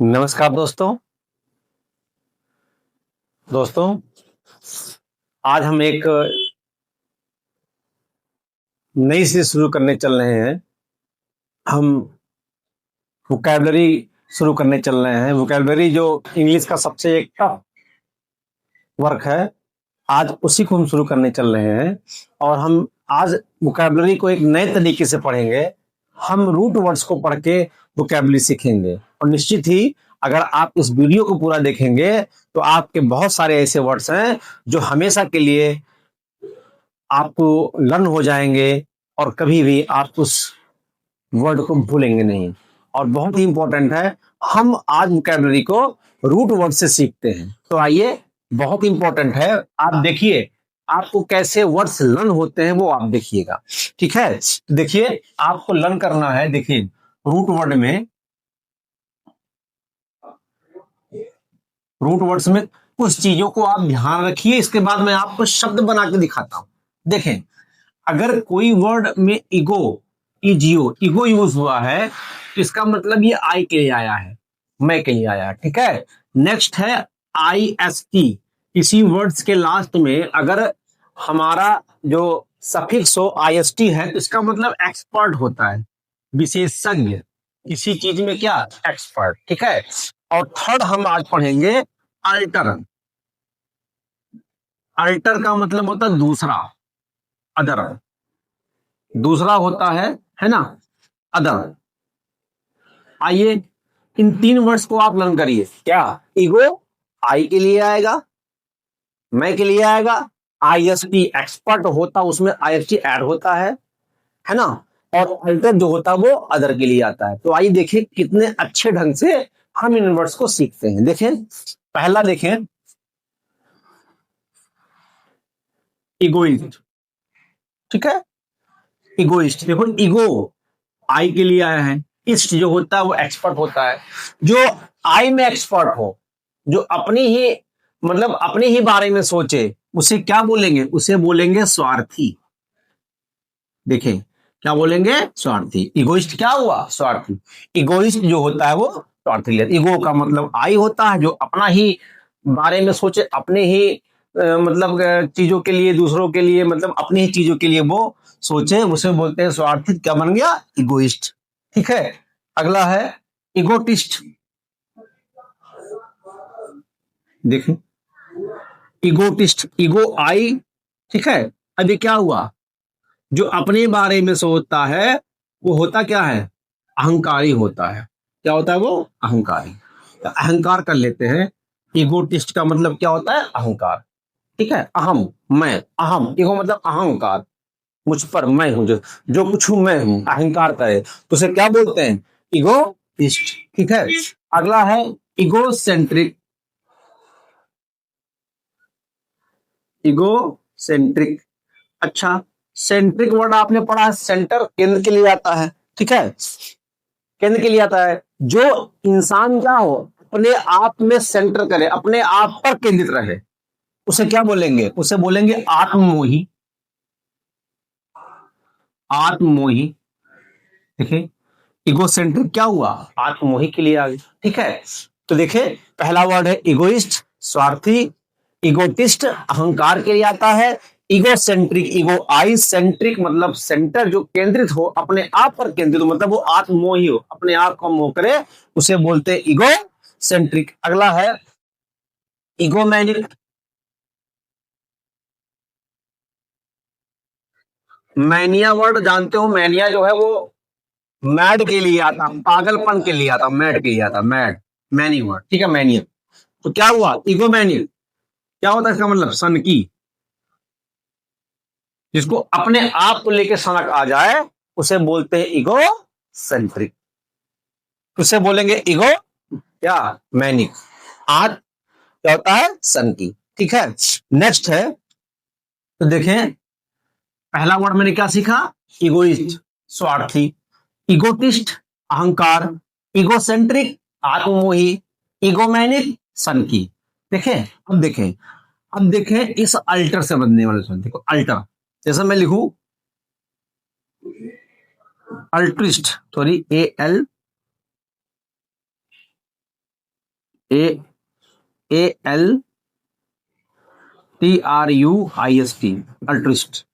नमस्कार दोस्तों। दोस्तों, आज हम एक नई सीरीज शुरू करने चल रहे हैं। हम वोकैबलरी शुरू करने चल रहे हैं। वोकैबलरी जो इंग्लिश का सबसे एक टफ वर्क है, आज उसी को हम शुरू करने चल रहे हैं। और हम आज वोकैबलरी को एक नए तरीके से पढ़ेंगे। हम रूट वर्ड्स को पढ़ के वोकैबलरी सीखेंगे। और निश्चित ही अगर आप इस वीडियो को पूरा देखेंगे तो आपके बहुत सारे ऐसे वर्ड्स हैं जो हमेशा के लिए आपको लर्न हो जाएंगे और कभी भी आप उस वर्ड को भूलेंगे नहीं। और बहुत ही इंपॉर्टेंट है, हम आज वोकैबलरी को रूट वर्ड से सीखते हैं। तो आइए, बहुत इंपॉर्टेंट है, आप देखिए आपको कैसे वर्ड्स लर्न होते हैं वो आप देखिएगा। ठीक है, देखिए आपको लर्न करना है। देखिए रूट वर्ड्स में कुछ चीजों को आप ध्यान रखिए। इसके बाद मैं आपको शब्द बना के दिखाता हूं। देखें, अगर कोई वर्ड में ईगो यूज हुआ है तो इसका मतलब ये आई के लिए आया है, मैं के लिए आया है। ठीक है, नेक्स्ट है आई एस टी। इसी वर्ड्स के लास्ट में अगर हमारा जो सफिक्स हो आई एस टी है तो इसका मतलब एक्सपर्ट होता है, विशेषज्ञ किसी चीज में, क्या एक्सपर्ट। ठीक है, और थर्ड हम आज पढ़ेंगे अल्टर। अल्टर का मतलब होता है दूसरा, अदर। दूसरा होता है ना, अदर। आइए, इन तीन वर्ड्स को आप लर्न करिए। क्या, ईगो आई के लिए आएगा, मैं के लिए आएगा, आई एस टी एक्सपर्ट होता, उसमें आई एस टी एड होता है ना, और अल्टर जो होता है वो अदर के लिए आता है। तो आइए देखिए कितने अच्छे ढंग से हम इन वर्ड्स को सीखते हैं। देखें, पहला देखें, इगोइस्ट। ठीक है, इगोइस्ट। देखो, ईगो आई के लिए आया है, इस्ट जो होता है वो एक्सपर्ट होता है। जो आई में एक्सपर्ट हो, जो अपनी ही मतलब अपने ही बारे में सोचे, उसे क्या बोलेंगे? उसे बोलेंगे स्वार्थी। देखें, क्या बोलेंगे? स्वार्थी। इगोइस्ट क्या हुआ? स्वार्थी। इगोइस्ट जो होता है वो स्वार्थी। ईगो का मतलब आई होता है, जो अपना ही बारे में सोचे, अपने ही मतलब चीजों के लिए, दूसरों के लिए, मतलब अपनी ही चीजों के लिए वो सोचे, उसे बोलते हैं स्वार्थी। क्या बन गया? इगोइस्ट। ठीक है, अगला है इगोटिस्ट। देखिए, इगोटिस्ट, ईगो आई। ठीक है, अभी क्या हुआ? जो अपने बारे में सोचता है वो होता क्या है? अहंकारी होता है। क्या होता है वो? अहंकारी। तो अहंकार कर लेते हैं। इगोटिस्ट का मतलब क्या होता है? अहंकार। ठीक है, अहम, मैं, अहम, ईगो मतलब अहंकार, मुझ पर मैं हूं, जो जो कुछ हूं मैं हूं, अहंकार करे तो उसे क्या बोलते हैं? इगोइस्ट। ठीक है, अगला है इगोसेंट्रिक। इगोसेंट्रिक, अच्छा, सेंट्रिक वर्ड आपने पढ़ा है, सेंटर, केंद्र के लिए आता है। ठीक है, केंद्र के लिए आता है। जो इंसान क्या हो, अपने आप में सेंटर करे, अपने आप पर केंद्रित रहे, उसे क्या बोलेंगे? उसे बोलेंगे आत्ममोही। आत्ममोही। देखिए, इगोसेंट्रिक क्या हुआ? आत्ममोही के लिए आ गया। ठीक है, तो देखिए पहला वर्ड है इगोइस्ट, स्वार्थी। इगोटिस्ट अहंकार के लिए आता है। इगोसेंट्रिक, ईगो आई, सेंट्रिक मतलब सेंटर, जो केंद्रित हो, अपने आप पर केंद्रित हो, मतलब वो आत्ममोही हो, अपने आप को मोह करे, उसे बोलते हैं ईगो सेंट्रिक। अगला है इगोमैनिक। मैनिया वर्ड जानते हो? मैनिया जो है वो मैड के लिए आता, पागलपन के लिए आता, मैड के लिए आता, मैड, मैनी वर्ड। ठीक है, मैनिया। तो क्या हुआ? इगोमैनिक क्या होता है? इसका मतलब सन की, जिसको अपने आप को लेकर सनक आ जाए उसे बोलते हैं ईगो सेंट्रिक। उसे बोलेंगे ईगो क्या? मैनिक। आज क्या होता है? सन की। ठीक है, नेक्स्ट है, तो देखें पहला वर्ड मैंने क्या सीखा? इगोइस्ट, स्वार्थी। इगोटिस्ट, अहंकार। इगोसेंट्रिक, आत्ममोही। इगोमैनिक, सन की। देखें, अब देखें इस अल्टर से बनने वाले शब्द। देखो, अल्टर, जैसे मैं लिखूं altruist, sorry, A L A A L TRUIST, altruist.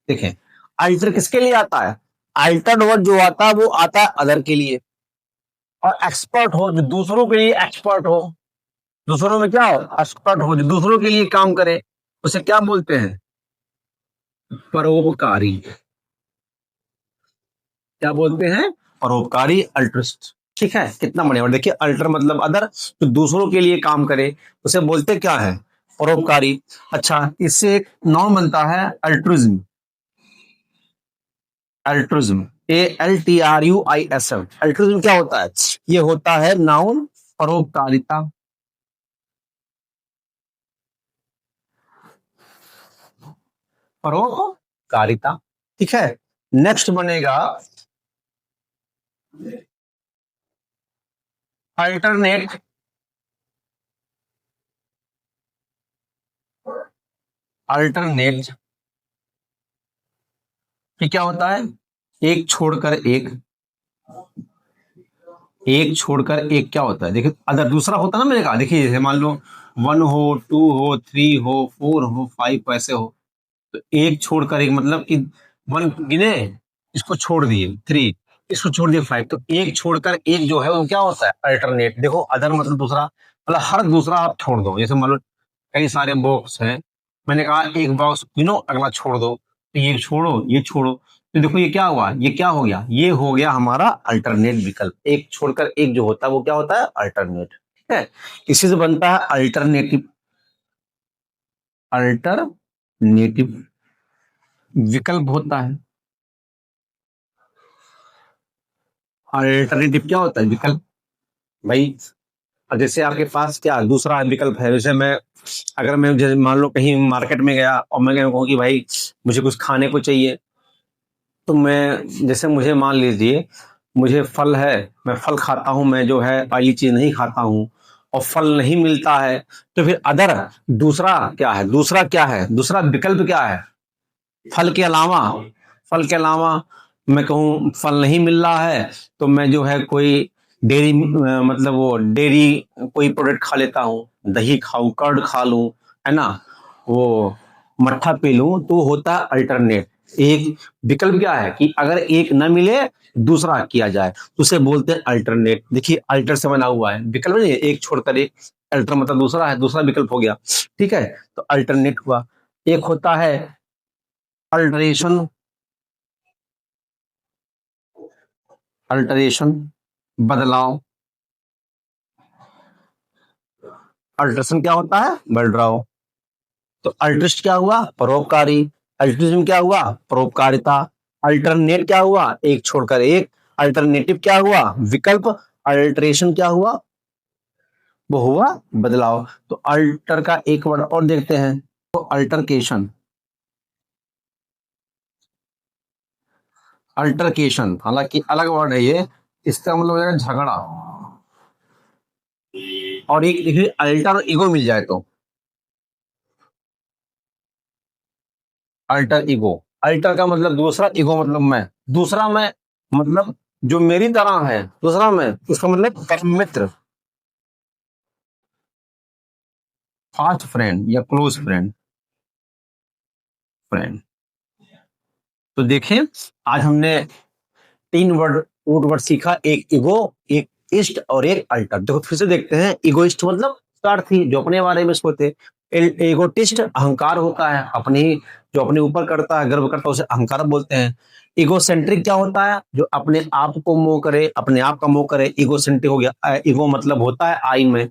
देखें, अल्टर किसके लिए आता है? अल्टर्ड वर्ड जो आता है वो आता है अदर के लिए, और एक्सपर्ट हो जो दूसरों के लिए एक्सपर्ट हो, दूसरों में क्या हो, एक्सपर्ट हो, जो दूसरों के लिए काम करे, उसे क्या बोलते हैं? परोपकारी। क्या बोलते हैं? परोपकारी, अल्ट्रिस्ट। ठीक है, कितना बढ़िया। और देखिए, अल्टर मतलब अदर, जो दूसरों के लिए काम करे, उसे बोलते क्या है? परोपकारी। अच्छा, इससे एक नाउन बनता है अल्ट्रुइज्म। Altruism, ALTRUISM। अल्ट्रुइज्म क्या होता है? ये होता है नाउन, परोपकारिता। परोपकारिता। ठीक है, नेक्स्ट बनेगा अल्टरनेट। अल्टरनेट ये क्या होता है? एक छोड़कर एक, एक छोड़कर एक क्या होता है? देखिए, अगर दूसरा होता ना, मैंने कहा, देखिए जैसे मान लो 1 हो, 2 हो, 3 हो, 4 हो, 5 ऐसे हो, तो एक छोड़कर एक मतलब कि 1 गिने, इसको छोड़ दिए 3, इसको छोड़ दिए 5, तो एक छोड़कर एक जो है वो क्या होता है? अल्टरनेट। देखो, अदर मतलब दूसरा, मतलब हर दूसरा आप छोड़ दो। जैसे मान लो कई सारे बॉक्स हैं, मैंने कहा एक बॉक्स गिनो, अगला छोड़ दो, तो ये छोड़ो, ये छोड़ो, तो देखो ये क्या हुआ, ये क्या हो गया? ये हो गया हमारा अल्टरनेट विकल्प। एक छोड़कर एक जो होता है वो क्या होता है? अल्टरनेट। ठीक है, इसी से बनता है अल्टरनेटिव। अल्टरनेटिव विकल्प होता है। अल्टरनेटिव क्या होता है? विकल्प। भाई, अब जैसे आपके पास क्या दूसरा विकल्प है, जैसे मैं, अगर मैं जैसे मान लो कहीं मार्केट में गया और मैं कहूँ कि भाई मुझे कुछ खाने को चाहिए, तो मैं जैसे, मुझे मान लीजिए मुझे फल है, मैं फल खाता हूँ, मैं जो है ऑयली चीज नहीं खाता हूँ, और फल नहीं मिलता है, तो फिर अदर, दूसरा क्या है? दूसरा क्या है? दूसरा विकल्प क्या है? फल के अलावा, फल के अलावा मैं कहूँ फल नहीं मिल रहा है, तो मैं जो है कोई डेयरी, मतलब वो डेयरी कोई प्रोडक्ट खा लेता हूँ, दही खाऊं, कर्ड खा लूं, है ना, वो मट्ठा पी लूं, तो होता है अल्टरनेट। एक विकल्प क्या है कि अगर एक न मिले, दूसरा किया जाए, तो उसे बोलते हैं अल्टरनेट। देखिए, अल्टर से बना हुआ है, विकल्प नहीं है, एक छोड़कर एक। अल्टर मतलब दूसरा है, दूसरा विकल्प हो गया। ठीक है, तो अल्टरनेट हुआ। एक होता है अल्टरेशन। अल्टरेशन, बदलाव। अल्ट्रेशन क्या होता है? बदलाव। तो अल्ट्रिस्ट क्या हुआ? परोपकारी। अल्ट्रिज्म क्या हुआ? परोपकारिता। अल्टरनेट क्या हुआ? एक छोड़कर एक। अल्टरनेटिव क्या हुआ? विकल्प। अल्टरेशन क्या हुआ? वो हुआ बदलाव। तो अल्टर का एक वर्ड और देखते हैं, तो अल्टरकेशन। अल्टरकेशन हालांकि अलग वर्ड है ये, इसका मतलब हो जाएगा झगड़ा। और एक देखिए, अल्टर ईगो मिल जाए तो, अल्टर ईगो। अल्टर का मतलब दूसरा, ईगो मतलब मैं, दूसरा मैं, मतलब जो मेरी तरह है, दूसरा मैं, उसका मतलब परम मित्र, फास्ट फ्रेंड या क्लोज फ्रेंड। फ्रेंड। तो देखें, आज हमने 3 वर्ड, रूट वर्ड सीखा, एक ईगो, एक इस्ट और एक अल्टर। देखो फिर से देखते हैं, ईगोइस्ट मतलब स्वार्थी, जो अपने बारे में सोचते। एगोटिस्ट अहंकार होता है, अपने ही, जो अपने ऊपर करता है, गर्व करता है, उसे अहंकार बोलते हैं। इगोसेंट्रिक क्या होता है? जो अपने आप को मोह करे, अपने आप का मोह करे, इगोसेंट्रिक हो गया। ईगो मतलब होता है आई में।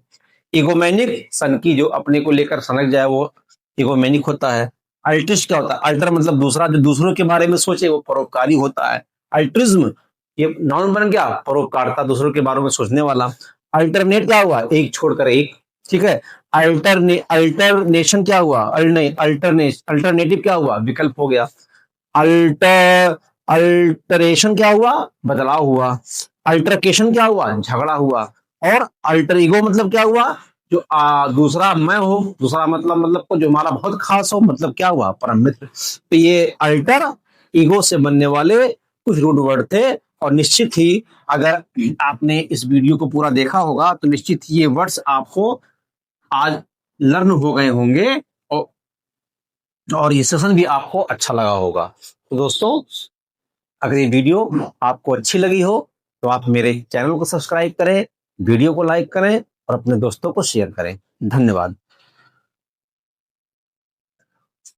इगोमैनिक सन की, जो अपने को लेकर सनक जाए, वो इगोमैनिक होता है। अल्ट्रिस्ट क्या होता है? अल्टर मतलब दूसरा, जो दूसरों के बारे में सोचे, वो परोपकारी होता है। अल्ट्रिज्म, ये नाउन बन गया, परोपकारता, दूसरों के बारे में सोचने वाला। अल्टरनेट क्या हुआ? एक छोड़कर एक। ठीक है, अल्टरनेशन क्या हुआ? अल्टरनेटिव क्या हुआ? विकल्प हो गया। अल्टर अल्टरेशन क्या हुआ? बदलाव हुआ। अल्टरकेशन क्या हुआ? झगड़ा हुआ। और अल्टर ईगो मतलब क्या हुआ? जो दूसरा मैं हो, दूसरा मतलब को जो हमारा बहुत खास हो, मतलब क्या हुआ? परम मित्र। तो ये अल्टर ईगो से बनने वाले कुछ रूट वर्ड थे, और निश्चित ही अगर आपने इस वीडियो को पूरा देखा होगा तो निश्चित ही ये वर्ड्स आपको आज लर्न हो गए होंगे और ये सेशन भी आपको अच्छा लगा होगा। तो दोस्तों, अगर ये वीडियो आपको अच्छी लगी हो तो आप मेरे चैनल को सब्सक्राइब करें, वीडियो को लाइक करें और अपने दोस्तों को शेयर करें। धन्यवाद।